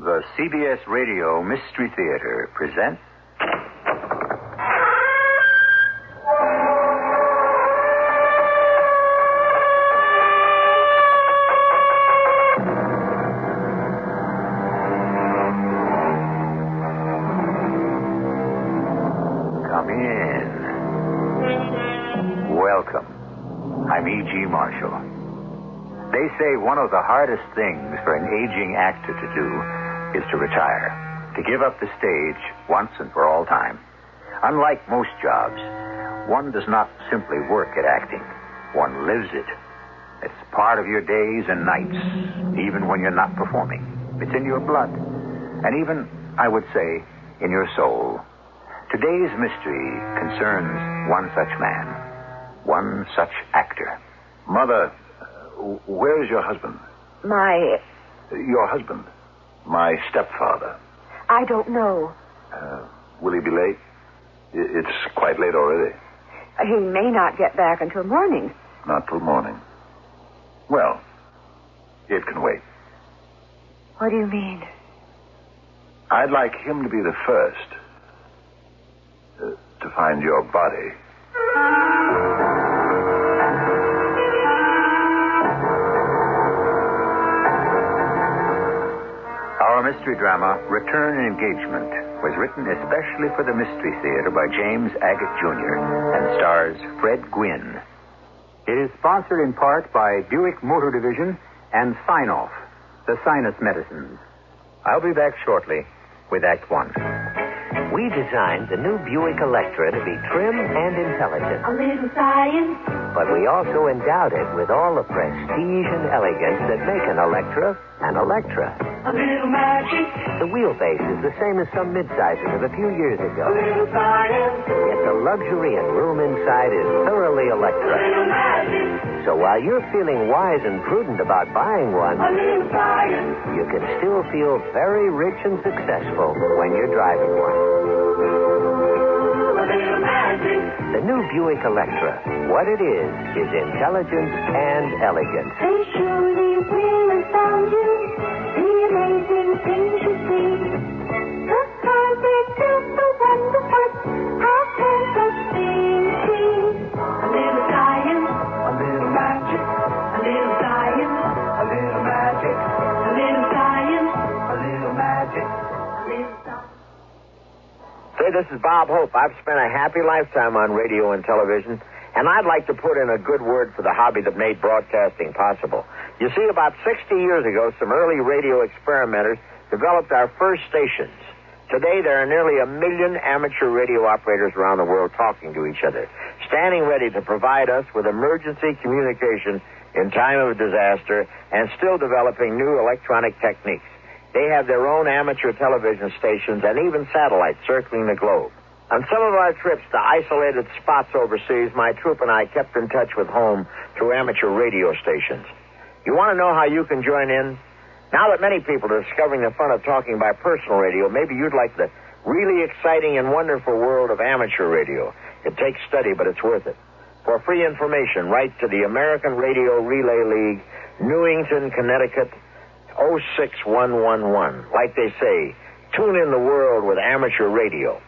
The CBS Radio Mystery Theater presents... Come in. Welcome. I'm E.G. Marshall. They say one of the hardest things for an aging actor to do is to retire, to give up the stage once and for all time. Unlike most jobs, one does not simply work at acting. One lives it. It's part of your days and nights, even when you're not performing. It's in your blood, and even, I would say, in your soul. Today's mystery concerns one such man, one such actor. Mother, where's your husband? Your husband. My stepfather. I don't know. Will he be late? It's quite late already. He may not get back until morning. Not till morning. Well, it can wait. What do you mean? I'd like him to be the first to find your body. Our mystery drama, Return and Engagement, was written especially for the Mystery Theater by James Agate Jr. and stars Fred Gwynne. It is sponsored in part by Buick Motor Division and Sign-Off, the sinus medicines. I'll be back shortly with Act One. We designed the new Buick Electra to be trim and intelligent. A little science. But we also endowed it with all the prestige and elegance that make an Electra an Electra. A little magic. The wheelbase is the same as some mid-sizes of a few years ago. A little science. Yet the luxury and room inside is thoroughly Electra. A little magic. So while you're feeling wise and prudent about buying one, A little science. you can still feel very rich and successful when you're driving one. A little magic. The new Buick Electra. What it is intelligence and elegance. They surely will astound you. The amazing things you see. The cars they built so wonderful. How can such things be? A little science. A little magic. A little science. A little magic. A little science. A little magic. A little science. Say, this is Bob Hope. I've spent a happy lifetime on radio and television, and I'd like to put in a good word for the hobby that made broadcasting possible. You see, about 60 years ago, some early radio experimenters developed our first stations. Today, there are nearly 1 million amateur radio operators around the world talking to each other, standing ready to provide us with emergency communication in time of disaster, and still developing new electronic techniques. They have their own amateur television stations and even satellites circling the globe. On some of our trips to isolated spots overseas, my troop and I kept in touch with home through amateur radio stations. You want to know how you can join in? Now that many people are discovering the fun of talking by personal radio, maybe you'd like the really exciting and wonderful world of amateur radio. It takes study, but it's worth it. For free information, write to the American Radio Relay League, Newington, Connecticut, 06111. Like they say, tune in the world with amateur radio.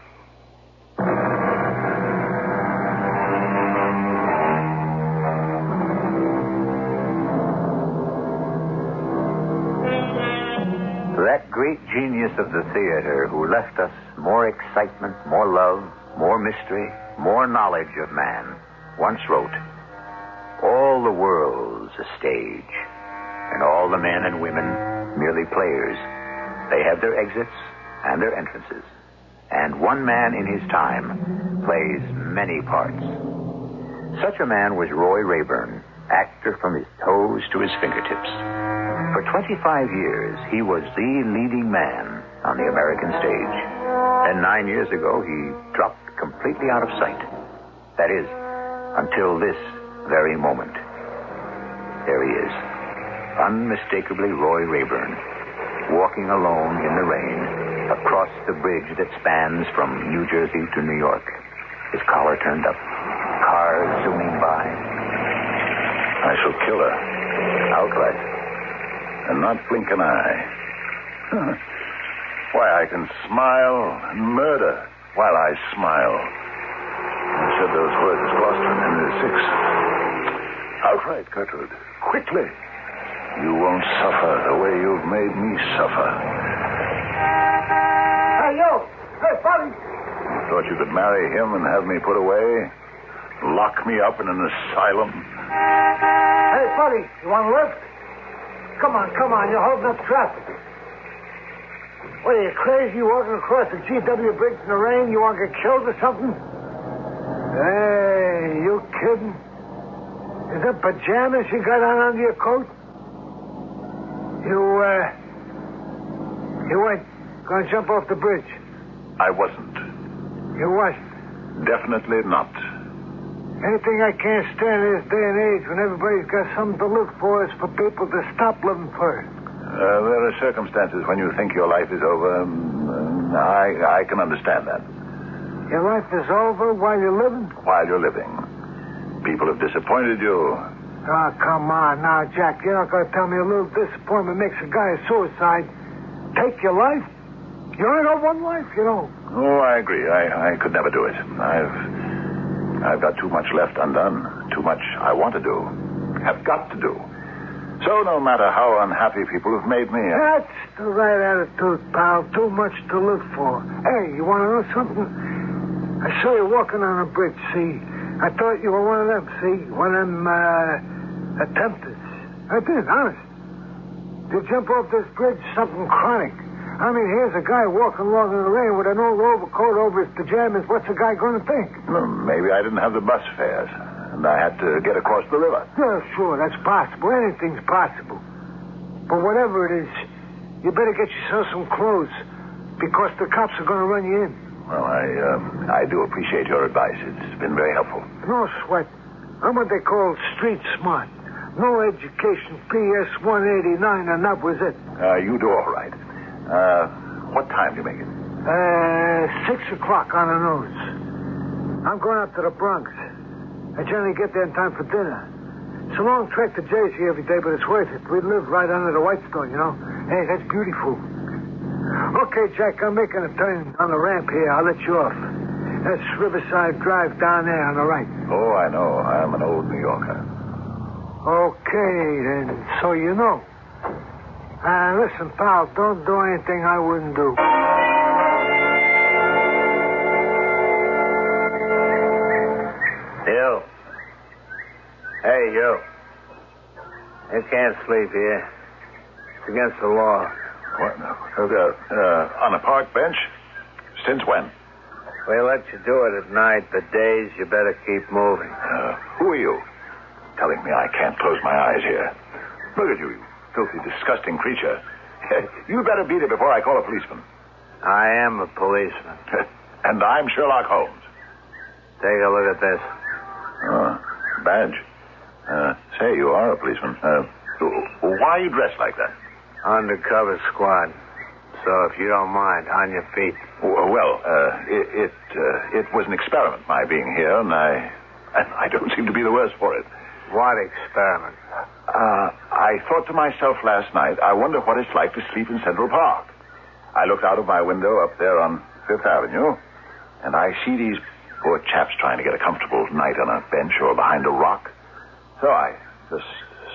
That great genius of the theater who left us more excitement, more love, more mystery, more knowledge of man, once wrote, "All the world's a stage, and all the men and women merely players. They have their exits and their entrances, and one man in his time plays many parts." Such a man was Roy Rayburn, actor from his toes to his fingertips. For 25 years, he was the leading man on the American stage. And 9 years ago, he dropped completely out of sight. That is, until this very moment. There he is, unmistakably Roy Rayburn, walking alone in the rain across the bridge that spans from New Jersey to New York. His collar turned up, cars zooming by. I shall kill her. Outright. And not blink an eye. Why, I can smile and murder while I smile. I said those words as Gloucester in Henry VI. Outright, Gertrude. Quickly. You won't suffer the way you've made me suffer. Hey, you! Hey, buddy! You thought you could marry him and have me put away? Lock me up in an asylum? Hey, buddy, you want a lift? Come on, you're holding up traffic. What, are you crazy walking across the GW bridge in the rain? You want to get killed or something? Hey, you kidding? Is that pajamas you got on under your coat? You weren't going to jump off the bridge? I wasn't. You wasn't? Definitely not. Anything I can't stand in this day and age when everybody's got something to live for is for people to stop living for it. There are circumstances when you think your life is over. I can understand that. Your life is over while you're living? While you're living. People have disappointed you. Oh, come on now, Jack. You're not going to tell me a little disappointment makes a guy a suicide. Take your life? You only got one life, you know. Oh, I agree. I could never do it. I've got too much left undone. Too much I want to do. Have got to do. So no matter how unhappy people have made me... That's the right attitude, pal. Too much to live for. Hey, you want to know something? I saw you walking on a bridge, see? I thought you were one of them, see? One of them, attempters. I did, honest. You jump off this bridge, something chronic. I mean, here's a guy walking along in the rain with an old overcoat over his pajamas. What's the guy going to think? Well, maybe I didn't have the bus fares, and I had to get across the river. Yeah, sure, that's possible. Anything's possible. But whatever it is, you better get yourself some clothes, because the cops are going to run you in. Well, I do appreciate your advice. It's been very helpful. No sweat. I'm what they call street smart. No education, PS 189, and that was it. You do all right. What time do you make it? 6 o'clock on the nose. I'm going up to the Bronx. I generally get there in time for dinner. It's a long trek to Jersey every day, but it's worth it. We live right under the Whitestone, you know. Hey, that's beautiful. Okay, Jack, I'm making a turn on the ramp here. I'll let you off. That's Riverside Drive down there on the right. Oh, I know. I'm an old New Yorker. Okay, then, so you know. Listen, pal, don't do anything I wouldn't do. You. Hey, you. You can't sleep here. It's against the law. What? On a park bench? Since when? We let you do it at night. The days, you better keep moving. Who are you? Telling me I can't close my eyes here. Look at you filthy, disgusting creature. You better beat it before I call a policeman. I am a policeman. And I'm Sherlock Holmes. Take a look at this. Badge. Say, you are a policeman. Why are you dressed like that? Undercover squad. So if you don't mind, on your feet. Well, it was an experiment, my being here, and I don't seem to be the worse for it. What experiment? I thought to myself last night, I wonder what it's like to sleep in Central Park. I looked out of my window up there on Fifth Avenue, and I see these poor chaps trying to get a comfortable night on a bench or behind a rock. So I just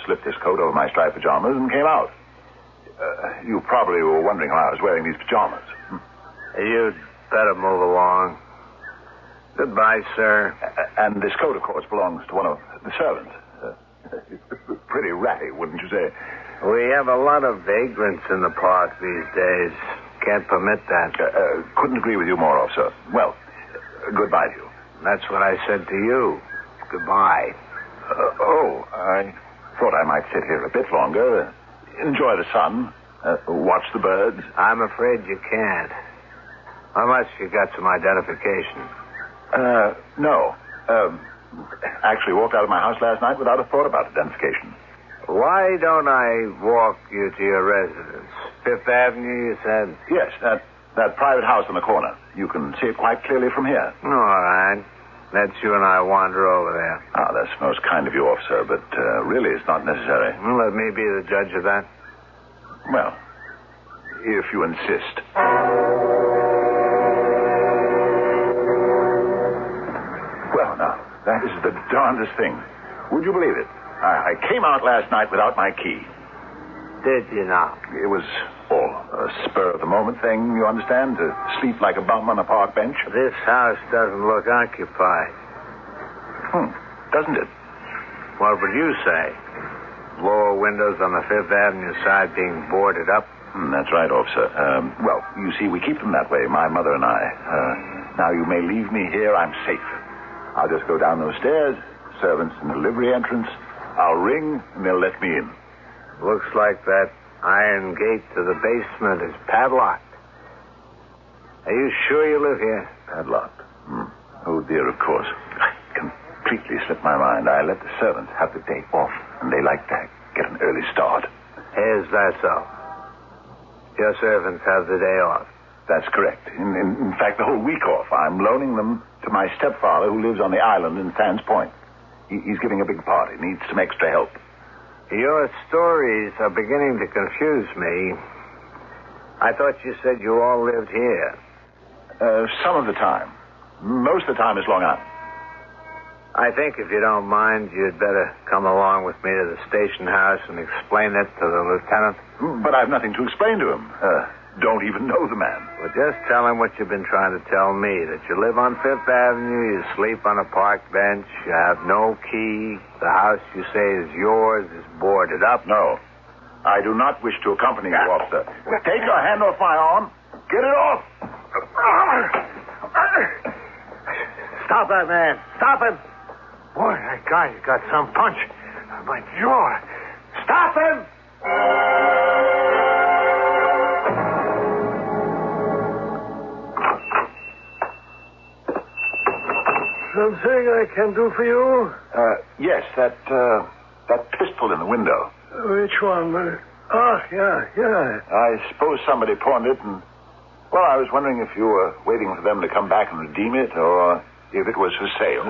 slipped this coat over my striped pajamas and came out. You probably were wondering why I was wearing these pajamas. You'd better move along. Goodbye, sir. And this coat, of course, belongs to one of the servants. Pretty ratty, wouldn't you say? We have a lot of vagrants in the park these days. Can't permit that. Couldn't agree with you more, officer. Well, goodbye to you. That's what I said to you. Goodbye. I thought I might sit here a bit longer, enjoy the sun, watch the birds. I'm afraid you can't. Unless you got some identification. No. Actually walked out of my house last night without a thought about identification. Why don't I walk you to your residence? Fifth Avenue, you said? Yes, that private house on the corner. You can see it quite clearly from here. All right. Let you and I wander over there. That's most kind of you, officer, but really it's not necessary. Let me be the judge of that. Well, if you insist. Well, now, that is the darndest thing. Would you believe it? I came out last night without my key. Did you now? It was all a spur-of-the-moment thing, you understand? To sleep like a bum on a park bench. This house doesn't look occupied. Doesn't it? What would you say? Lower windows on the Fifth Avenue side being boarded up? That's right, officer. Well, you see, we keep them that way, my mother and I. Now, you may leave me here. I'm safe. I'll just go down those stairs. Servants in the livery entrance. I'll ring, and they'll let me in. Looks like that iron gate to the basement is padlocked. Are you sure you live here? Padlocked? Oh, dear, of course. I completely slipped my mind. I let the servants have the day off, and they like to get an early start. Is that so? Your servants have the day off? That's correct. In fact, the whole week off. I'm loaning them to my stepfather who lives on the island in Sands Point. He's giving a big party, needs some extra help. Your stories are beginning to confuse me. I thought you said you all lived here. Some of the time. Most of the time is Long Island. I think if you don't mind, you'd better come along with me to the station house and explain it to the lieutenant. But I've nothing to explain to him. Don't even know the man. Well, just tell him what you've been trying to tell me, that you live on Fifth Avenue, you sleep on a park bench, you have no key, the house you say is yours is boarded up. No. I do not wish to accompany you, officer. Take your hand off my arm. Get it off. Stop that man. Stop him. Boy, that guy's got some punch. My jaw. Stop him! Something I can do for you? Yes, that pistol in the window. Which one? Yeah. I suppose somebody pawned it, and, well, I was wondering if you were waiting for them to come back and redeem it, or if it was for sale.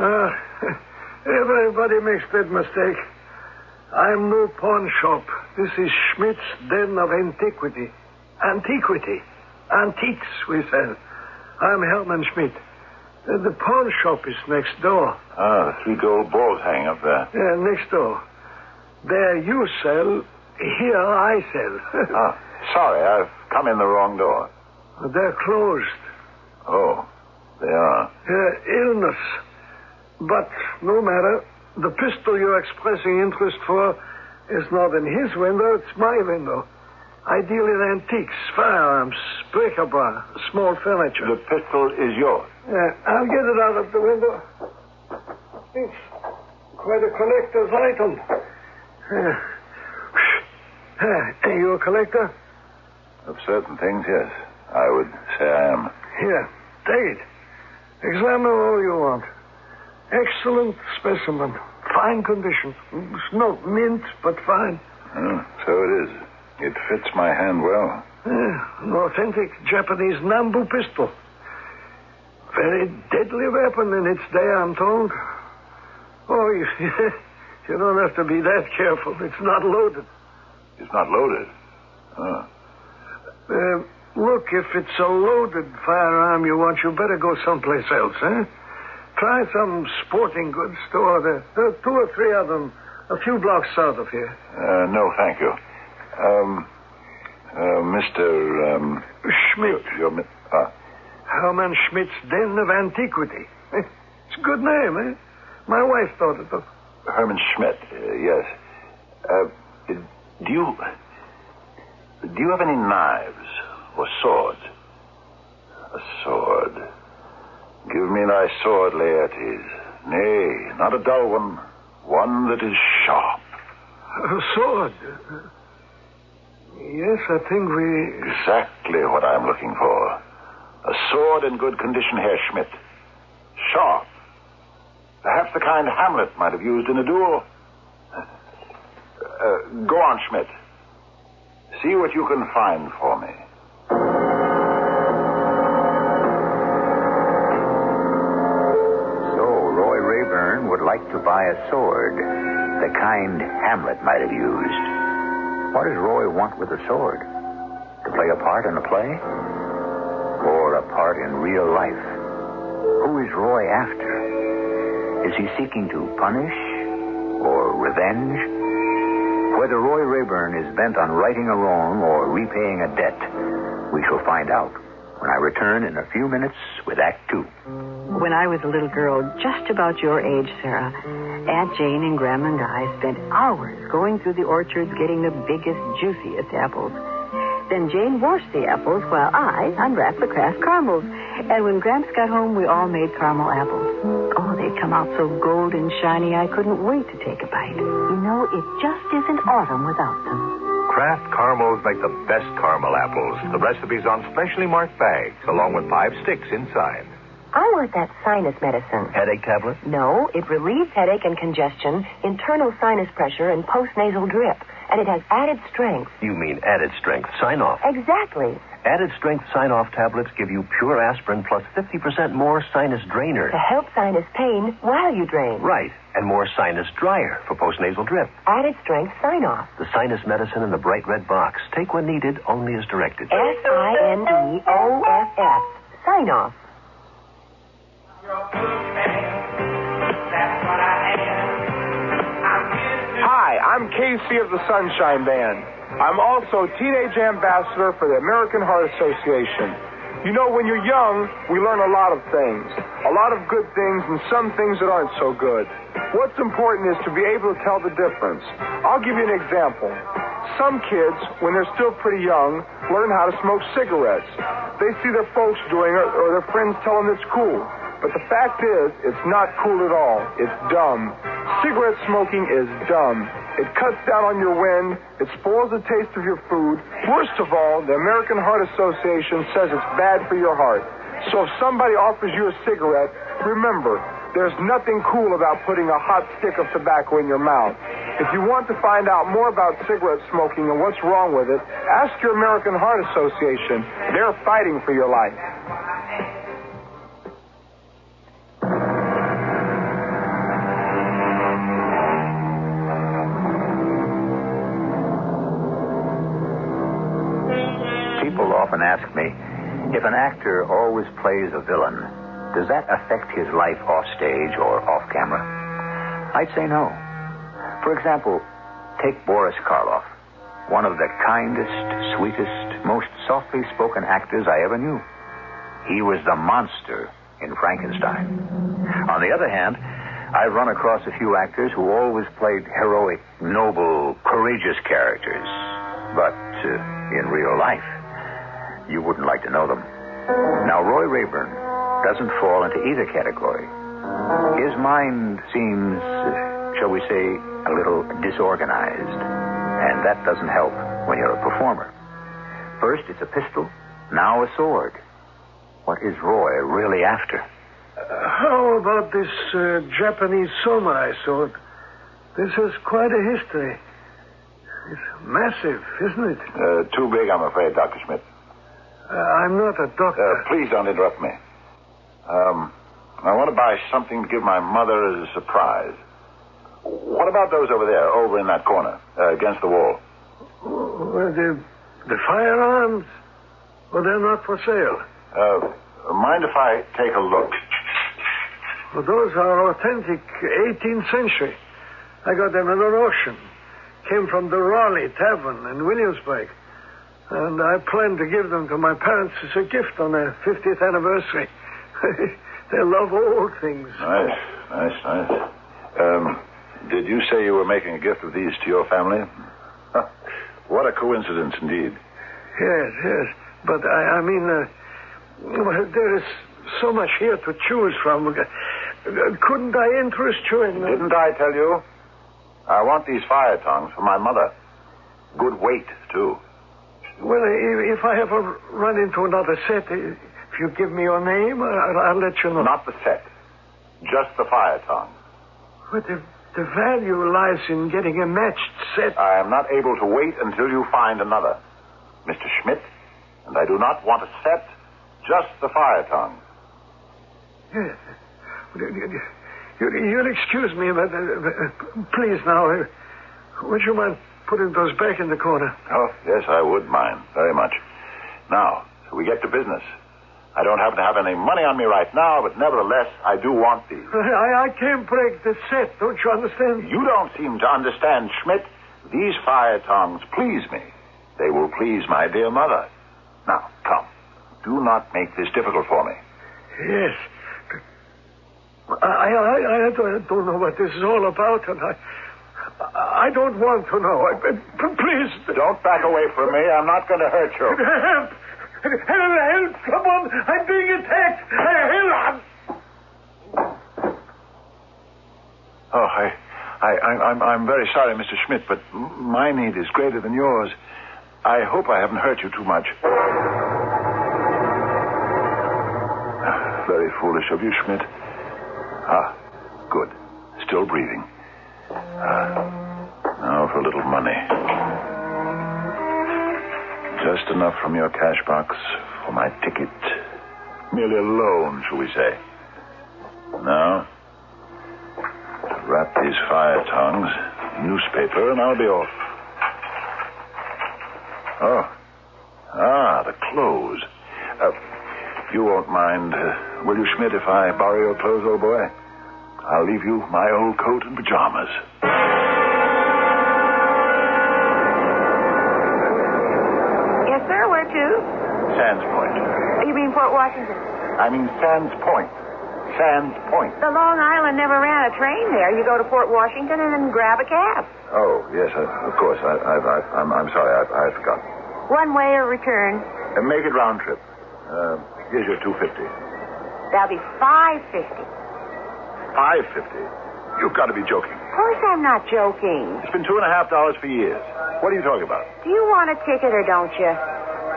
Everybody makes that mistake. I'm no pawn shop. This is Schmidt's Den of Antiquity. Antiques, we sell. I'm Herman Schmidt. The pawn shop is next door. The 3 gold balls hang up there. Yeah, next door. There you sell, here I sell. Sorry, I've come in the wrong door. They're closed. Oh, they are. Illness. But no matter. The pistol you're expressing interest for is not in his window, it's my window. I deal in antiques, firearms, bric-a-brac, small furniture. The pistol is yours. I'll get it out of the window. It's quite a collector's item. Are you a collector? Of certain things, yes. I would say I am. Here, take it. Examine all you want. Excellent specimen. Fine condition. It's not mint, but fine. So it is. It fits my hand well. An authentic Japanese Nambu pistol. Very deadly weapon in its day, I'm told. Oh, you don't have to be that careful. It's not loaded. It's not loaded? Look, if it's a loaded firearm you want, you better go someplace else, eh? Try some sporting goods store. There are 2 or 3 of them a few blocks south of here. No, thank you. Mr. Schmidt. Herman Schmidt's Den of Antiquity. It's a good name, eh? My wife thought it of. Herman Schmidt, yes. Do you have any knives or swords? A sword. Give me thy sword, Laertes. Nay, not a dull one. One that is sharp. A sword? Yes, I think we... Exactly what I'm looking for. A sword in good condition, Herr Schmidt. Sharp. Perhaps the kind Hamlet might have used in a duel. Go on, Schmidt. See what you can find for me. So, Roy Rayburn would like to buy a sword, the kind Hamlet might have used. What does Roy want with a sword? To play play a part in a play? Or a part in real life? Who is Roy after? Is he seeking to punish or revenge? Whether Roy Rayburn is bent on righting a wrong or repaying a debt, we shall find out when I return in a few minutes with Act Two. When I was a little girl, just about your age, Sarah, Aunt Jane and Grandma and I spent hours going through the orchards getting the biggest, juiciest apples. Then Jane washed the apples while I unwrapped the Kraft caramels. And when Gramps got home, we all made caramel apples. Oh, they'd come out so golden shiny, I couldn't wait to take a bite. You know, it just isn't autumn without them. Kraft caramels make the best caramel apples. The recipe's on specially marked bags, along with 5 sticks inside. I want that sinus medicine. Headache tablet? No, it relieves headache and congestion, internal sinus pressure, and postnasal drip. And it has added strength. You mean added strength sign-off? Exactly. Added strength sign-off tablets give you pure aspirin plus 50% more sinus drainer. To help sinus pain while you drain. Right. And more sinus dryer for postnasal drip. Added strength sign-off. The sinus medicine in the bright red box. Take when needed, only as directed. SINEOFF. Sign-off. Hi, I'm Casey of the Sunshine Band. I'm also Teenage Ambassador for the American Heart Association. You know, when you're young, we learn a lot of things. A lot of good things and some things that aren't so good. What's important is to be able to tell the difference. I'll give you an example. Some kids, when they're still pretty young, learn how to smoke cigarettes. They see their folks doing it or their friends tell them it's cool. But the fact is, it's not cool at all. It's dumb. Cigarette smoking is dumb. It cuts down on your wind. It spoils the taste of your food. Worst of all, the American Heart Association says it's bad for your heart. So if somebody offers you a cigarette, remember, there's nothing cool about putting a hot stick of tobacco in your mouth. If you want to find out more about cigarette smoking and what's wrong with it, ask your American Heart Association. They're fighting for your life. People often ask me, if an actor always plays a villain, does that affect his life off stage or off camera? I'd say no. For example, take Boris Karloff, one of the kindest, sweetest, most softly spoken actors I ever knew. He was the monster in Frankenstein. On the other hand, I've run across a few actors who always played heroic, noble, courageous characters. But in real life, you wouldn't like to know them. Now, Roy Rayburn doesn't fall into either category. His mind seems, shall we say, a little disorganized. And that doesn't help when you're a performer. First, it's a pistol, now a sword. What is Roy really after? How about this Japanese soma I saw? This has quite a history. It's massive, isn't it? Too big, I'm afraid, Dr. Schmidt. I'm not a doctor. Please don't interrupt me. I want to buy something to give my mother as a surprise. What about those over there, over in that corner, against the wall? Well, the firearms? Well, they're not for sale. Mind if I take a look? Well, those are authentic 18th century. I got them in an auction. Came from the Raleigh Tavern in Williamsburg. And I plan to give them to my parents as a gift on their 50th anniversary. They love old things. Nice. Did you say you were making a gift of these to your family? Huh. What a coincidence, indeed. Yes. But I mean, well, there is so much here to choose from. Couldn't I interest you in... Didn't I tell you? I want these fire tongs for my mother. Good weight, too. Well, if I ever run into another set, if you give me your name, I'll let you know. Not the set. Just the fire tongs. But the value lies in getting a matched set. I am not able to wait until you find another. Mr. Schmidt, and I do not want a set, just the fire tongs. Yes. You'll excuse me, but please now, would you mind putting those back in the corner? Oh, yes, I would mind, very much. Now, so we get to business. I don't happen to have any money on me right now, but nevertheless, I do want these. I can't break the set. Don't you understand? You don't seem to understand, Schmidt. These fire tongs please me. They will please my dear mother. Now, come. Do not make this difficult for me. Yes. I don't know what this is all about, and I don't want to know. Please. Don't back away from me. I'm not going to hurt you. Help! Help! Someone! I'm being attacked! Help! Oh, I'm very sorry, Mr. Schmidt, but my need is greater than yours. I hope I haven't hurt you too much. Very foolish of you, Schmidt. Good. Still breathing. Now for a little money. Just enough from your cash box for my ticket. Merely a loan, shall we say. Now, to wrap these fire tongs, newspaper, and I'll be off. The clothes. You won't mind, will you, Schmidt, if I borrow your clothes, old boy? I'll leave you my old coat and pajamas. Yes, sir. Where to? Sands Point. You mean Fort Washington? I mean Sands Point. Sands Point. The Long Island never ran a train there. You go to Fort Washington and then grab a cab. Oh, yes, of course. I'm sorry. I had forgotten. One way or return? Make it round trip. Here's your $2.50. That'll be $5.50. $5.50? You've got to be joking. Of course I'm not joking. It's been $2.50 for years. What are you talking about? Do you want a ticket or don't you?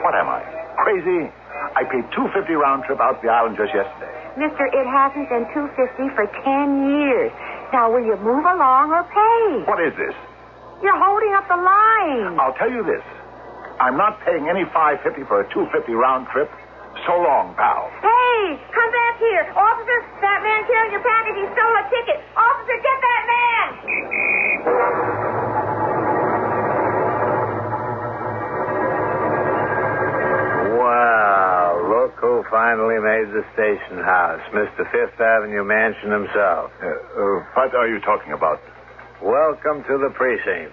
What am I? Crazy? I paid $2.50 round trip out to the island just yesterday. Mister, it hasn't been $2.50 for 10 years. Now, will you move along or pay? What is this? You're holding up the line. I'll tell you this. I'm not paying any $5.50 for a $2.50 round trip. So long, pal. Hey, come back here. Officer, that man carrying your package, he stole a ticket. Officer, get that man. Wow, look who finally made the station house. Mr. Fifth Avenue Mansion himself. What are you talking about? Welcome to the precinct.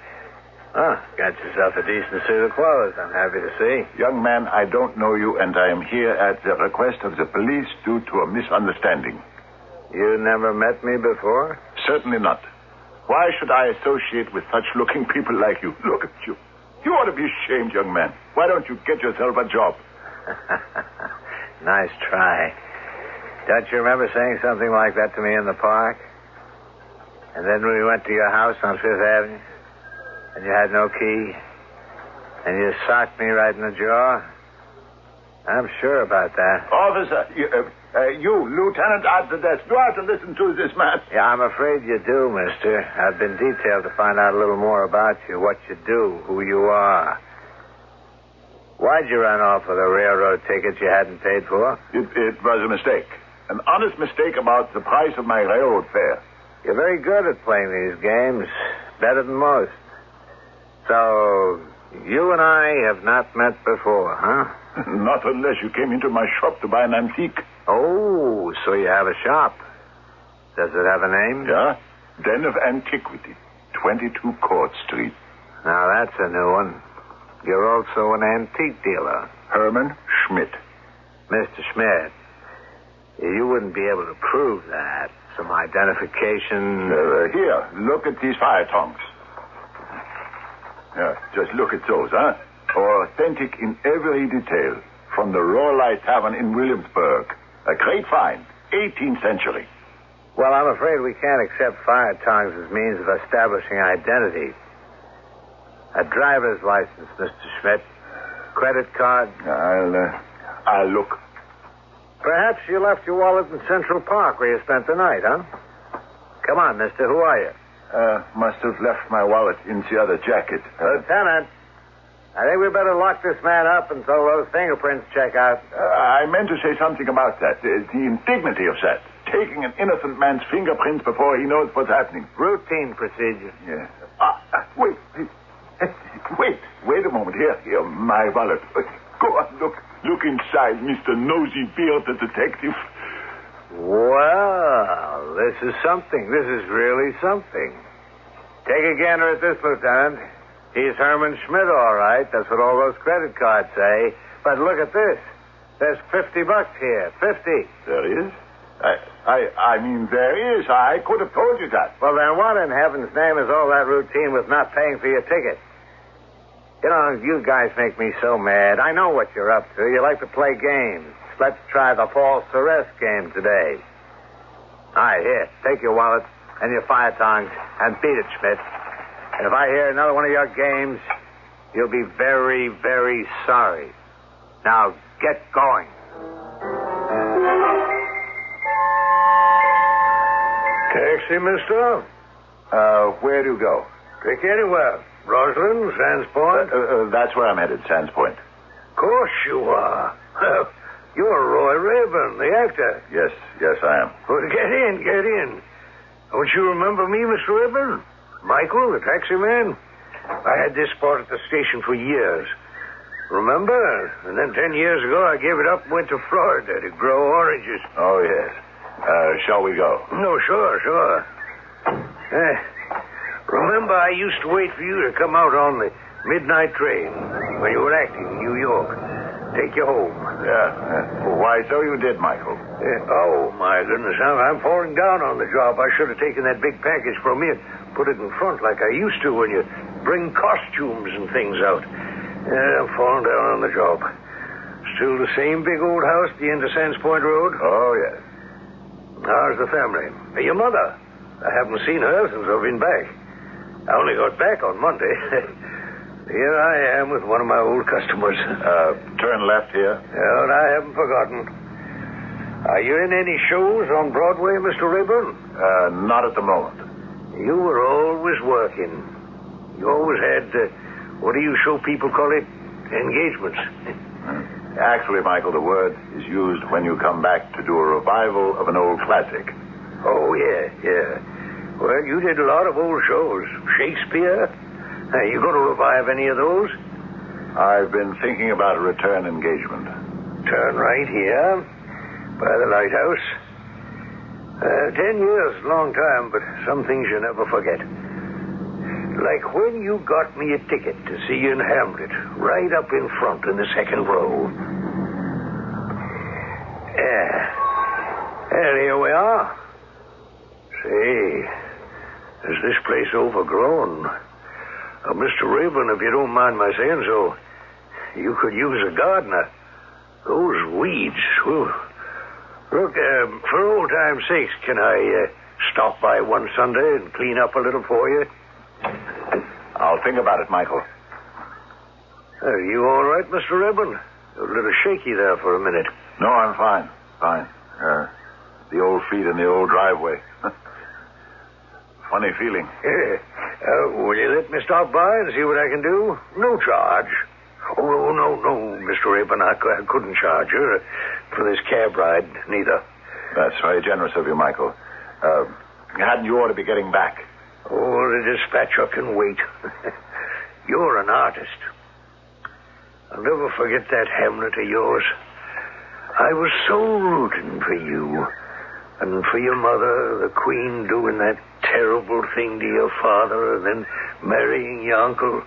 Got yourself a decent suit of clothes, I'm happy to see. Young man, I don't know you, and I am here at the request of the police due to a misunderstanding. You never met me before? Certainly not. Why should I associate with such looking people like you? Look at you. You ought to be ashamed, young man. Why don't you get yourself a job? Nice try. Don't you remember saying something like that to me in the park? And then we went to your house on Fifth Avenue? And you had no key? And you socked me right in the jaw? I'm sure about that. Officer, you, Lieutenant at the desk, you have to listen to this man. Yeah, I'm afraid you do, mister. I've been detailed to find out a little more about you, what you do, who you are. Why'd you run off with a railroad ticket you hadn't paid for? It was a mistake. An honest mistake about the price of my railroad fare. You're very good at playing these games. Better than most. So, you and I have not met before, huh? Not unless you came into my shop to buy an antique. Oh, so you have a shop. Does it have a name? Yeah. Den of Antiquity, 22 Court Street. Now, that's a new one. You're also an antique dealer. Herman Schmidt. Mr. Schmidt, you wouldn't be able to prove that. Some identification. Here, look at these fire tongs. Yeah, just look at those, huh? Authentic in every detail. From the Royal Tavern in Williamsburg. A great find. 18th century. Well, I'm afraid we can't accept fire tongs as means of establishing identity. A driver's license, Mr. Schmidt. Credit card. I'll look. Perhaps you left your wallet in Central Park where you spent the night, huh? Come on, mister. Who are you? Must have left my wallet in the other jacket. Lieutenant, I think we better lock this man up until those fingerprints check out. I meant to say something about that. The indignity of that. Taking an innocent man's fingerprints before he knows what's happening. Routine procedure. Yeah. Wait a moment. Here, my wallet. Go on, look. Look inside, Mr. Nosy Beard, the detective. Well, this is something. This is really something. Take a gander at this, Lieutenant. He's Herman Schmidt, all right. That's what all those credit cards say. But look at this. There's $50 here. 50. There is? I mean, there is. I could have told you that. Well, then what in heaven's name is all that routine with not paying for your ticket? You know, you guys make me so mad. I know what you're up to. You like to play games. Let's try the false arrest game today. All right, here. Take your wallet and your fire tongs and beat it, Schmidt. And if I hear another one of your games, you'll be very, very sorry. Now, get going. Taxi, mister? Where do you go? Take anywhere. Roslyn, Sands Point? That's where I'm headed, Sands Point. Of course you are. You're Roy Rayburn, the actor. Yes, I am. Well, get in. Don't you remember me, Mr. Rayburn? Michael, the taxi man? I had this spot at the station for years. Remember? And then 10 years ago, I gave it up and went to Florida to grow oranges. Oh, yes. Shall we go? No, sure. Remember, I used to wait for you to come out on the midnight train when you were acting in New York. Take you home. Yeah. Why, so you did, Michael. Oh, my goodness. I'm falling down on the job. I should have taken that big package from you and put it in front like I used to when you bring costumes and things out. I'm falling down on the job. Still the same big old house at the end of Sands Point Road? Oh, yes. How's the family? Your mother? I haven't seen her since I've been back. I only got back on Monday. Here I am with one of my old customers. Turn left here. Well, I haven't forgotten. Are you in any shows on Broadway, Mr. Rayburn? Not at the moment. You were always working. You always had, what do you show people call it? Engagements. Actually, Michael, the word is used when you come back to do a revival of an old classic. Oh, yeah. Well, you did a lot of old shows. Shakespeare? You going to revive any of those? I've been thinking about a return engagement. Turn right here, by the lighthouse. 10 years, long time, but some things you never forget. Like when you got me a ticket to see you in Hamlet, right up in front in the second row. And here we are. Say, is this place overgrown? Mr. Rayburn, if you don't mind my saying so, you could use a gardener. Those weeds, whew. Look, for old time's sakes, can I stop by one Sunday and clean up a little for you? I'll think about it, Michael. Are you all right, Mr. Rayburn? You're a little shaky there for a minute. No, I'm fine. The old feet in the old driveway. Funny feeling. Will you let me stop by and see what I can do? No charge. Oh, no, Mr. Rayburn, I couldn't charge you for this cab ride, neither. That's very generous of you, Michael. Hadn't you ought to be getting back? Oh, the dispatcher can wait. You're an artist. I'll never forget that Hamlet of yours. I was so rooting for you. And for your mother, the Queen, doing that terrible thing to your father and then marrying your uncle.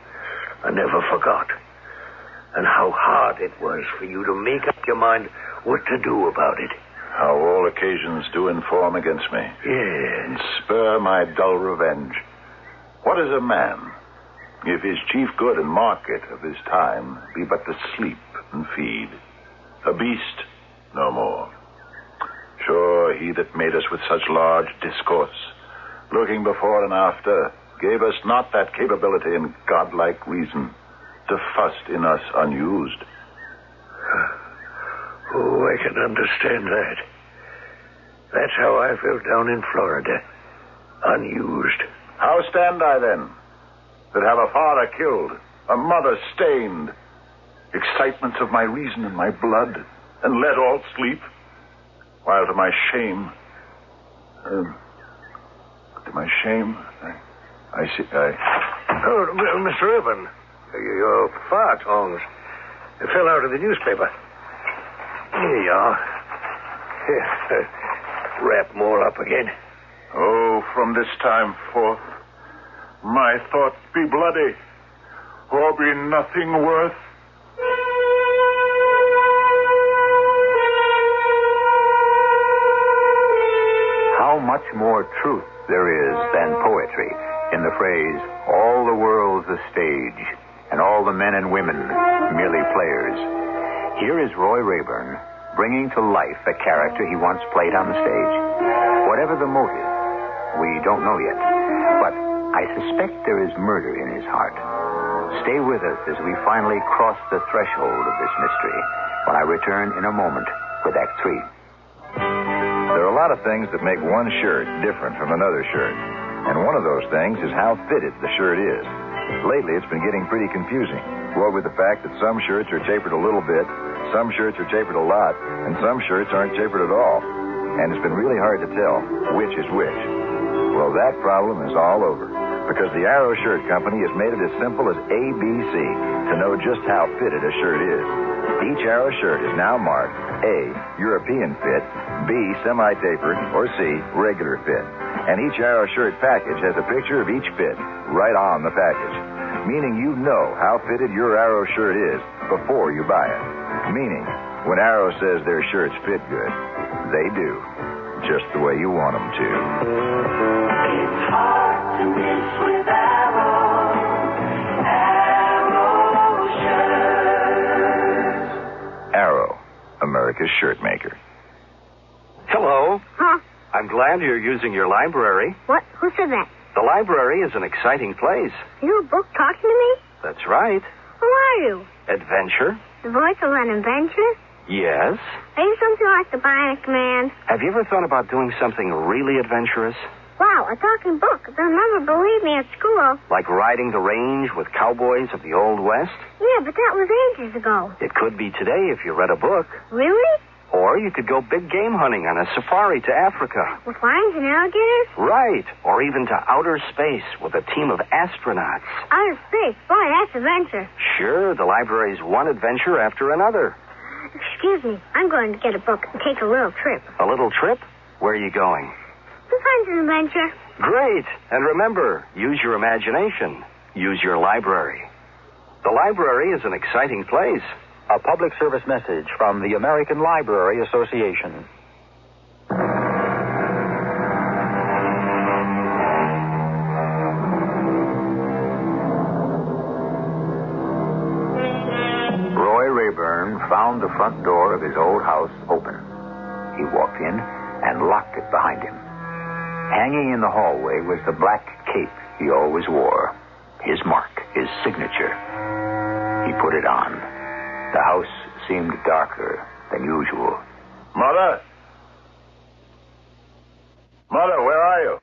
I never forgot. And how hard it was for you to make up your mind what to do about it. How all occasions do inform against me. Yes. And spur my dull revenge. What is a man, if his chief good and market of his time be but to sleep and feed? A beast, no more. Sure, he that made us with such large discourse, looking before and after, gave us not that capability and godlike reason to fuss in us unused. Oh, I can understand that. That's how I felt down in Florida. Unused. How stand I then, that have a father killed, a mother stained, excitements of my reason and my blood, and let all sleep, while to my shame, I see. Oh, Mr. Urban, your fire tongs. It fell out of the newspaper. Here you are. Here, wrap more up again. Oh, from this time forth, my thoughts be bloody, or be nothing worth. How much more truth there is than poetry in the phrase, all the world's a stage, and all the men and women merely players. Here is Roy Rayburn bringing to life a character he once played on the stage. Whatever the motive, we don't know yet, but I suspect there is murder in his heart. Stay with us as we finally cross the threshold of this mystery when I return in a moment with Act 3. There are a lot of things that make one shirt different from another shirt. And one of those things is how fitted the shirt is. Lately, it's been getting pretty confusing. What with the fact that some shirts are tapered a little bit, some shirts are tapered a lot, and some shirts aren't tapered at all. And it's been really hard to tell which is which. Well, that problem is all over. Because the Arrow Shirt Company has made it as simple as ABC to know just how fitted a shirt is. Each Arrow shirt is now marked A, European fit, B, semi-tapered, or C, regular fit. And each Arrow shirt package has a picture of each fit right on the package. Meaning you know how fitted your Arrow shirt is before you buy it. Meaning, when Arrow says their shirts fit good, they do. Just the way you want them to. It's hard to miss with Arrow. Arrow shirts. Arrow, America's shirt maker. Hello. Huh? I'm glad you're using your library. What? Who said that? The library is an exciting place. You a book talking to me? That's right. Who are you? Adventure? The voice of an adventure? Yes. Are you something like the Bionic Man? Have you ever thought about doing something really adventurous? Wow, a talking book. They'll never believe me at school. Like riding the range with cowboys of the Old West? Yeah, but that was ages ago. It could be today if you read a book. Really? Or you could go big game hunting on a safari to Africa. With lions and alligators? Right. Or even to outer space with a team of astronauts. Outer space? Boy, that's adventure. Sure, the library's one adventure after another. Excuse me, I'm going to get a book and take a little trip. A little trip? Where are you going? To find an adventure. Great. And remember, use your imagination. Use your library. The library is an exciting place. A public service message from the American Library Association. Roy Rayburn found the front door of his old house open. He walked in and locked it behind him. Hanging in the hallway was the black cape he always wore. His mark, his signature. He put it on. The house seemed darker than usual. Mother? Mother, where are you?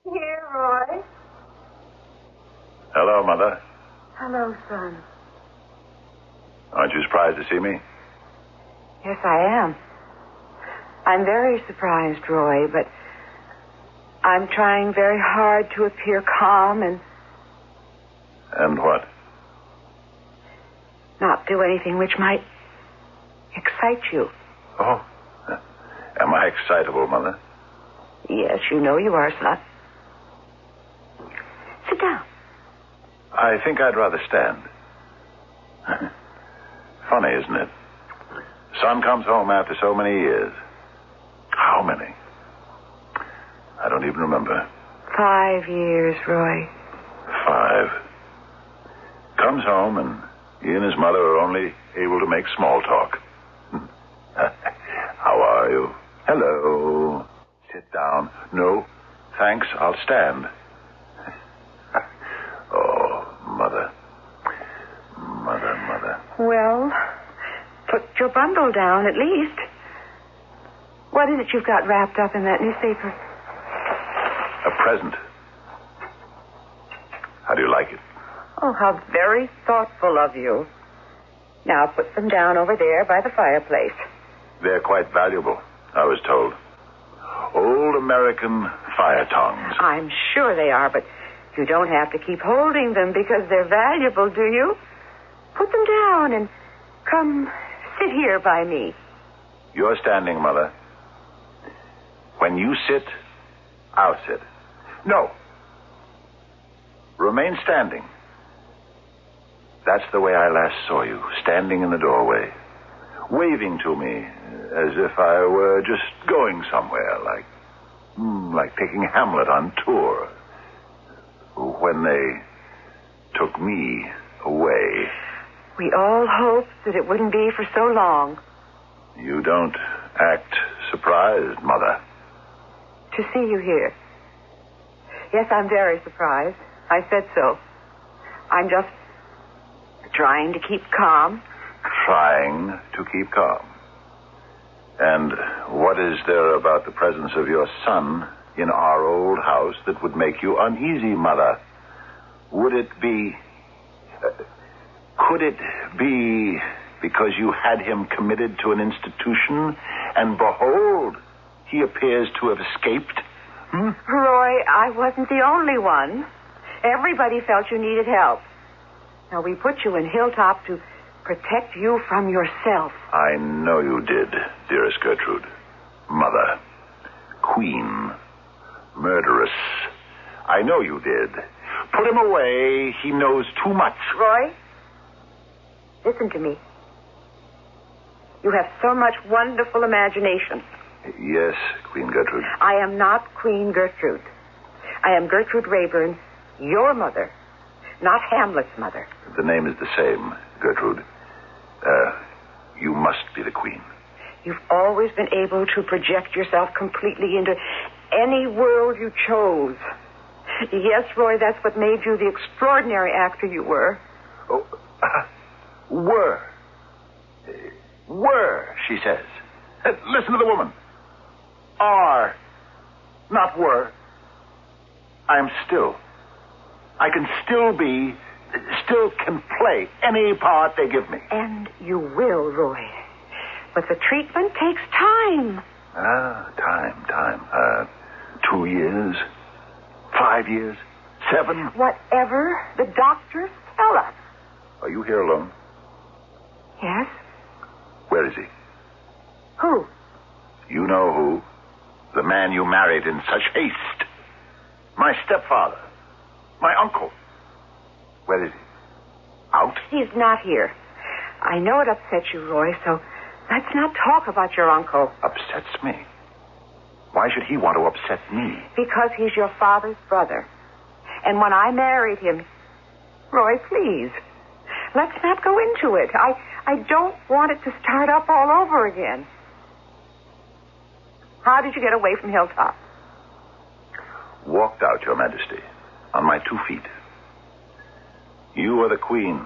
Here, Roy. Hello, Mother. Hello, son. Aren't you surprised to see me? Yes, I am. I'm very surprised, Roy, but I'm trying very hard to appear calm and... And what? not do anything which might excite you. Oh. Am I excitable, Mother? Yes, you know you are, son. Sit down. I think I'd rather stand. Funny, isn't it? Son comes home after so many years. How many? I don't even remember. 5 years, Roy. 5. Comes home and he and his mother are only able to make small talk. How are you? Hello. Sit down. No, thanks. I'll stand. Oh, Mother. Mother. Well, put your bundle down at least. What is it you've got wrapped up in that newspaper? A present. How do you like it? Oh, how very thoughtful of you. Now put them down over there by the fireplace. They're quite valuable, I was told. Old American fire tongs. I'm sure they are, but you don't have to keep holding them because they're valuable, do you? Put them down and come sit here by me. You're standing, Mother. When you sit, I'll sit. No. Remain standing. That's the way I last saw you, standing in the doorway, waving to me as if I were just going somewhere, like taking Hamlet on tour. When they took me away. We all hoped that it wouldn't be for so long. You don't act surprised, Mother. To see you here. Yes, I'm very surprised. I said so. I'm just trying to keep calm. Trying to keep calm. And what is there about the presence of your son in our old house that would make you uneasy, Mother? Would it be... could it be because you had him committed to an institution, and behold, he appears to have escaped? Roy, I wasn't the only one. Everybody felt you needed help. Now, we put you in Hilltop to protect you from yourself. I know you did, dearest Gertrude. Mother. Queen. Murderess. I know you did. Put him away. He knows too much. Roy, listen to me. You have so much wonderful imagination. Yes, Queen Gertrude. I am not Queen Gertrude. I am Gertrude Rayburn, your mother, not Hamlet's mother. The name is the same, Gertrude. You must be the queen. You've always been able to project yourself completely into any world you chose. Yes, Roy, that's what made you the extraordinary actor you were. Oh, were, she says. Listen to the woman. Are, not were. I am still. I can still can play any part they give me. And you will, Roy. But the treatment takes time. Time. 2 years, 5 years, 7. Whatever the doctors tell us. Are you here alone? Yes. Where is he? Who? You know who. The man you married in such haste. My stepfather. My uncle. Where is he? Out? He's not here. I know it upsets you, Roy, so let's not talk about your uncle. Upsets me? Why should he want to upset me? Because he's your father's brother. And when I married him... Roy, please. Let's not go into it. I don't want it to start up all over again. How did you get away from Hilltop? Walked out, Your Majesty, on my 2 feet. You are the queen,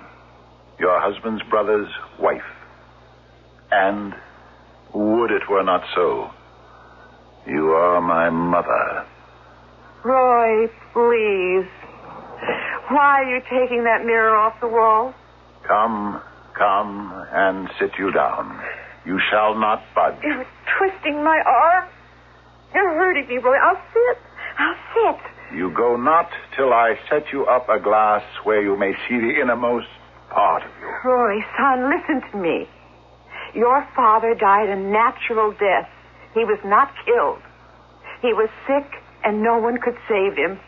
your husband's brother's wife. And, would it were not so, you are my mother. Roy, please. Why are you taking that mirror off the wall? Come and sit you down. You shall not budge. You're twisting my arm. You're hurting me, Roy. I'll sit. You go not till I set you up a glass where you may see the innermost part of you. Roy, son, listen to me. Your father died a natural death. He was not killed. He was sick, and no one could save him.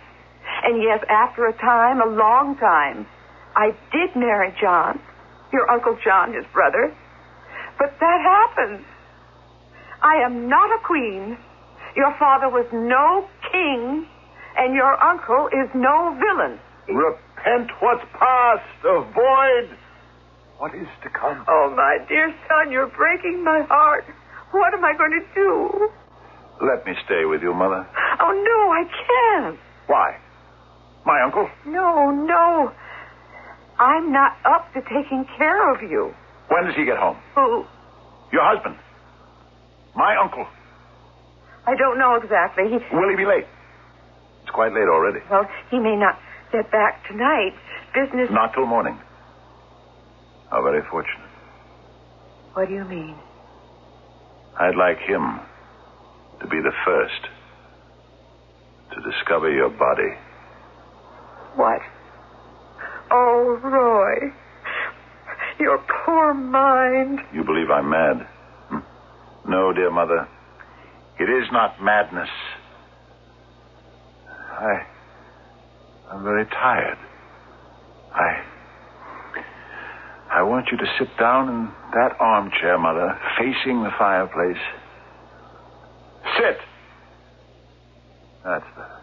And yes, after a time, a long time, I did marry John, your Uncle John, his brother. But that happened. I am not a queen. Your father was no king, and your uncle is no villain. Repent what's past, avoid what is to come. Oh, my dear son, you're breaking my heart. What am I going to do? Let me stay with you, Mother. Oh, no, I can't. Why? My uncle? No. I'm not up to taking care of you. When does he get home? Who? Your husband. My uncle. I don't know exactly. Will he be late? It's quite late already. Well, he may not get back tonight. Business... Not till morning. How very fortunate. What do you mean? I'd like him to be the first to discover your body. What? Oh, Roy. Your poor mind. You believe I'm mad? No, No, dear mother. It is not madness. I'm very tired. I want you to sit down in that armchair, Mother, facing the fireplace. Sit! That's better.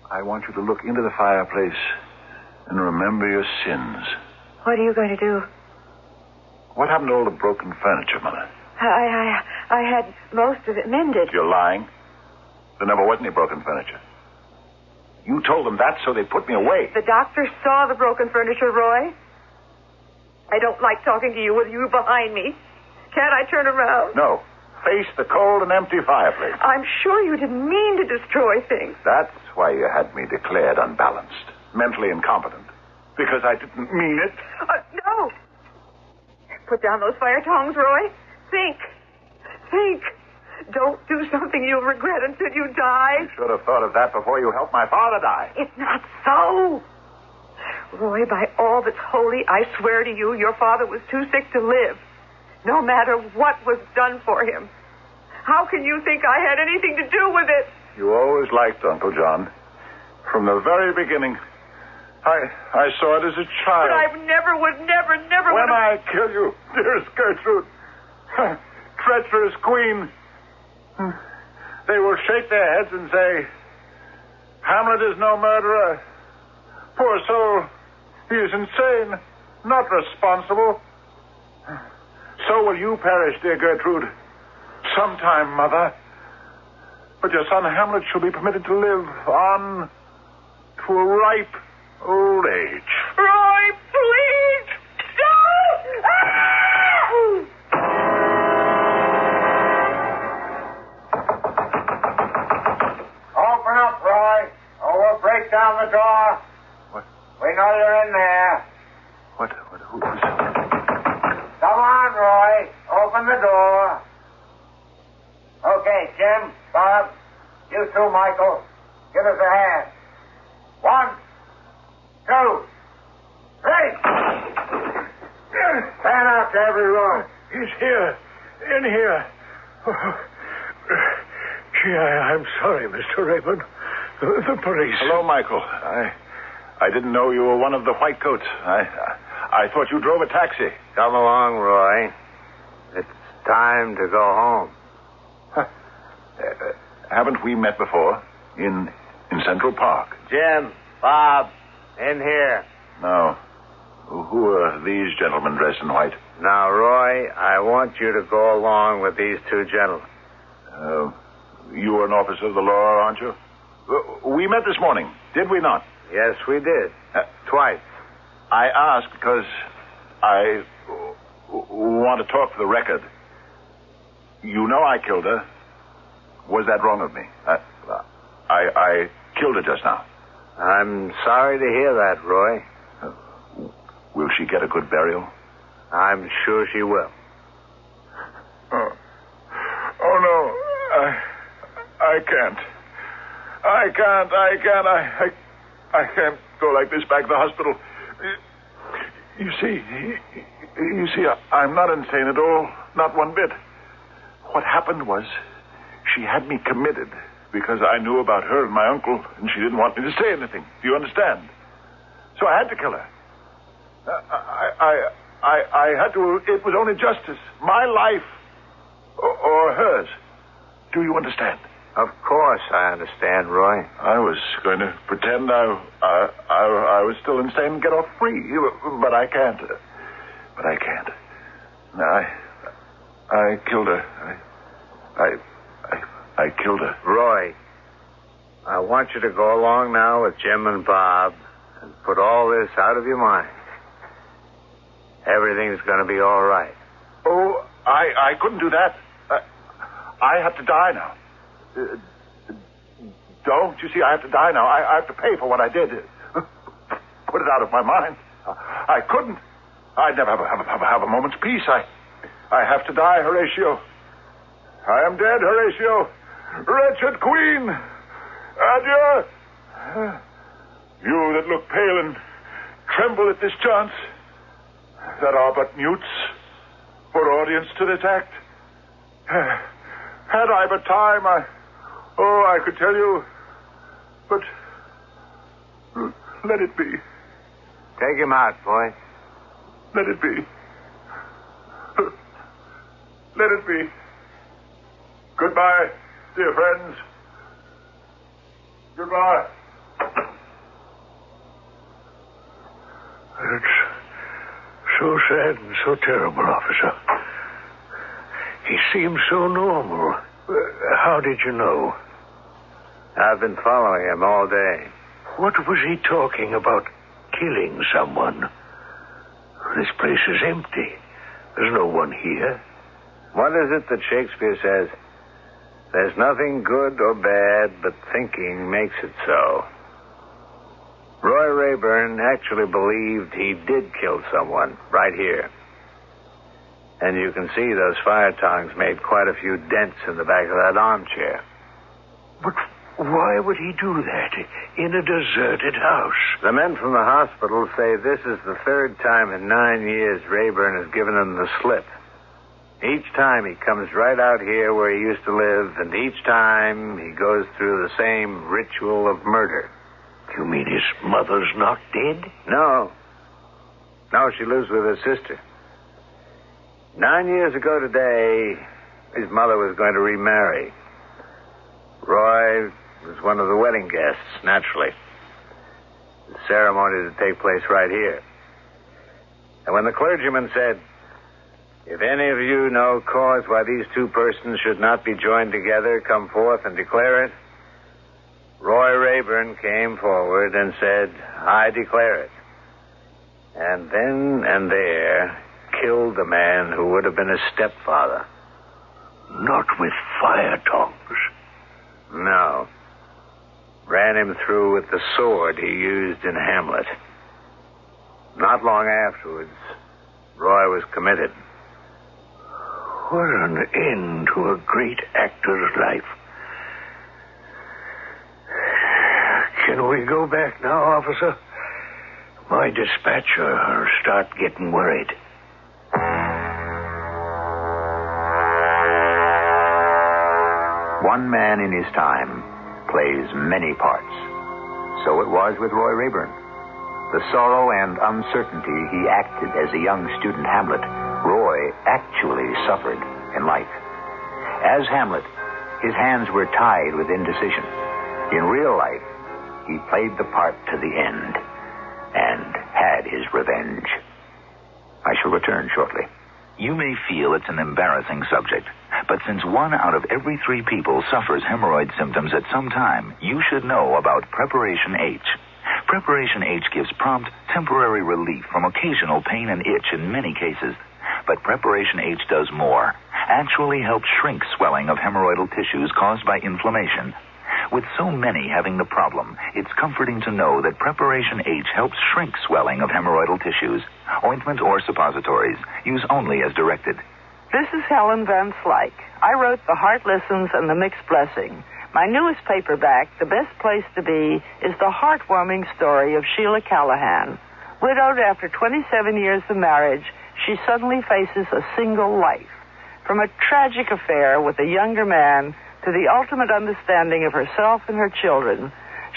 I want you to look into the fireplace and remember your sins. What are you going to do? What happened to all the broken furniture, Mother? I had most of it mended. You're lying. There never was any broken furniture. You told them that, so they put me away. The doctor saw the broken furniture, Roy. I don't like talking to you with you behind me. Can't I turn around? No. Face the cold and empty fireplace. I'm sure you didn't mean to destroy things. That's why you had me declared unbalanced, mentally incompetent. Because I didn't mean it. No. Put down those fire tongs, Roy. Think. Don't do something you'll regret until you die. You should have thought of that before you helped my father die. It's not so. Roy, by all that's holy, I swear to you, your father was too sick to live. No matter what was done for him. How can you think I had anything to do with it? You always liked Uncle John. From the very beginning. I saw it as a child. But I never would. When I kill you, dearest Gertrude, treacherous queen, they will shake their heads and say, Hamlet is no murderer. Poor soul, he is insane, not responsible. So will you perish, dear Gertrude. Sometime, Mother. But your son Hamlet shall be permitted to live on to a ripe old age. Roy, please! Don't! Open up, Roy, or we'll break down the door. What? We know you're in there. Who is it? Come on, Roy. Open the door. Okay, Jim, Bob, you too, Michael. Give us a hand. 1, 2, 3. Fan out to every room. He's here. In here. Gee, I'm sorry, Mr. Raymond. The police. Hello, Michael. I didn't know you were one of the white coats. I thought you drove a taxi. Come along, Roy. It's time to go home. Haven't we met before? In Central Park? Jim, Bob, in here. No. Who are these gentlemen dressed in white? Now, Roy, I want you to go along with these two gentlemen. You are an officer of the law, aren't you? We met this morning, did we not? Yes, we did. Twice. I asked because I want to talk for the record. You know I killed her. Was that wrong of me? I killed her just now. I'm sorry to hear that, Roy. Will she get a good burial? I'm sure she will. Oh no. I can't. I can't go like this back to the hospital. You see, I'm not insane at all. Not one bit. What happened was she had me committed because I knew about her and my uncle, and she didn't want me to say anything. Do you understand? So I had to kill her. I had to. It was only justice. My life or hers. Do you understand? Of course I understand, Roy. I was going to pretend I was still insane and get off free, but I can't. But I can't. I killed her. I killed her. Roy, I want you to go along now with Jim and Bob and put all this out of your mind. Everything's going to be all right. Oh, I couldn't do that. I have to die now. Don't you see? I have to die now. I have to pay for what I did. Put it out of my mind. I couldn't. I'd never have a moment's peace. I have to die, Horatio. I am dead, Horatio. Wretched queen. Adieu. You that look pale and tremble at this chance, that are but mutes, for audience to this act. Had I but time, I could tell you. But let it be. Take him out, boy. Let it be. Let it be. Goodbye, dear friends. Goodbye. It's so sad and so terrible, officer. He seems so normal. How did you know? I've been following him all day. What was he talking about? Killing someone? This place is empty. There's no one here. What is it that Shakespeare says? There's nothing good or bad, but thinking makes it so. Roy Rayburn actually believed he did kill someone right here. And you can see those fire tongs made quite a few dents in the back of that armchair. But why would he do that in a deserted house? The men from the hospital say this is the third time in 9 years Rayburn has given them the slip. Each time he comes right out here where he used to live, and each time he goes through the same ritual of murder. You mean his mother's not dead? No. No, she lives with her sister. 9 years ago today, his mother was going to remarry. Roy was one of the wedding guests, naturally. The ceremony to take place right here. And when the clergyman said, "If any of you know cause why these two persons should not be joined together, come forth and declare it," Roy Rayburn came forward and said, "I declare it." And then and there killed the man who would have been his stepfather. Not with fire tongs. No. Ran him through with the sword he used in Hamlet. Not long afterwards, Roy was committed. What an end to a great actor's life. Can we go back now, officer? My dispatcher will start getting worried. One man in his time plays many parts. So it was with Roy Rayburn. The sorrow and uncertainty he acted as a young student Hamlet, Roy actually suffered in life. As Hamlet, his hands were tied with indecision. In real life, he played the part to the end and had his revenge. I shall return shortly. You may feel it's an embarrassing subject, but since 1 out of every 3 people suffers hemorrhoid symptoms at some time, you should know about Preparation H. Preparation H gives prompt, temporary relief from occasional pain and itch in many cases. But Preparation H does more. Actually helps shrink swelling of hemorrhoidal tissues caused by inflammation. With so many having the problem, it's comforting to know that Preparation H helps shrink swelling of hemorrhoidal tissues. Ointment or suppositories. Use only as directed. This is Helen Van Slyke. I wrote The Heart Listens and The Mixed Blessing. My newest paperback, The Best Place to Be, is the heartwarming story of Sheila Callahan. Widowed after 27 years of marriage, she suddenly faces a single life. From a tragic affair with a younger man to the ultimate understanding of herself and her children,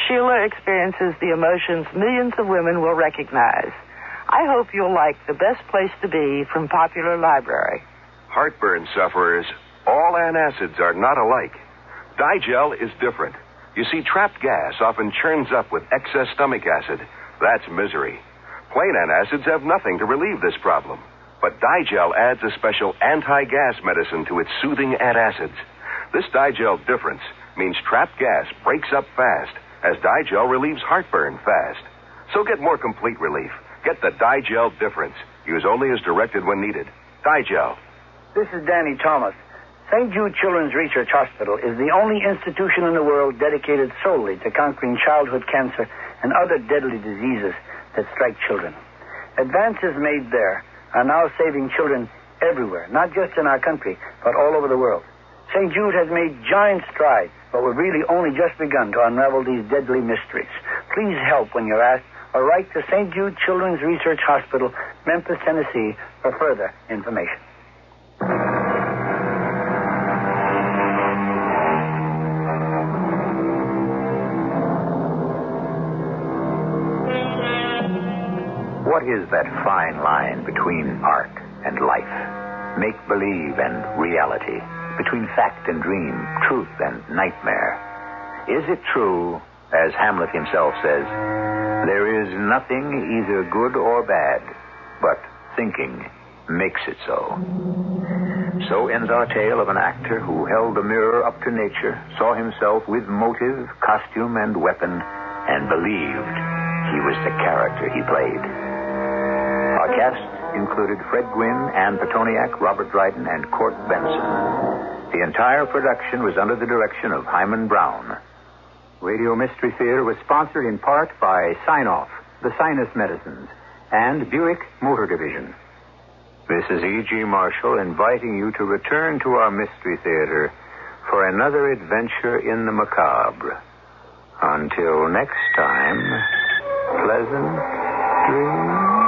Sheila experiences the emotions millions of women will recognize. I hope you'll like The Best Place to Be from Popular Library. Heartburn sufferers, all antacids are not alike. Digel is different. You see, trapped gas often churns up with excess stomach acid. That's misery. Plain antacids have nothing to relieve this problem. But Digel adds a special anti-gas medicine to its soothing antacids. This Digel difference means trapped gas breaks up fast, as Digel relieves heartburn fast. So get more complete relief. Get the Digel difference. Use only as directed when needed. Digel. This is Danny Thomas. St. Jude Children's Research Hospital is the only institution in the world dedicated solely to conquering childhood cancer and other deadly diseases that strike children. Advances made there are now saving children everywhere, not just in our country, but all over the world. St. Jude has made giant strides, but we've really only just begun to unravel these deadly mysteries. Please help when you're asked, or write to St. Jude Children's Research Hospital, Memphis, Tennessee, for further information. is that fine line between art and life, make-believe and reality, between fact and dream, truth and nightmare? Is it true, as Hamlet himself says, there is nothing either good or bad, but thinking makes it so? So ends our tale of an actor who held the mirror up to nature, saw himself with motive, costume, and weapon, and believed he was the character he played. Our cast included Fred Gwynne, Ann Petoniak, Robert Dryden, and Court Benson. The entire production was under the direction of Hyman Brown. Radio Mystery Theater was sponsored in part by Sign-Off, the Sinus Medicines, and Buick Motor Division. This is E.G. Marshall inviting you to return to our Mystery Theater for another adventure in the macabre. Until next time, pleasant dreams.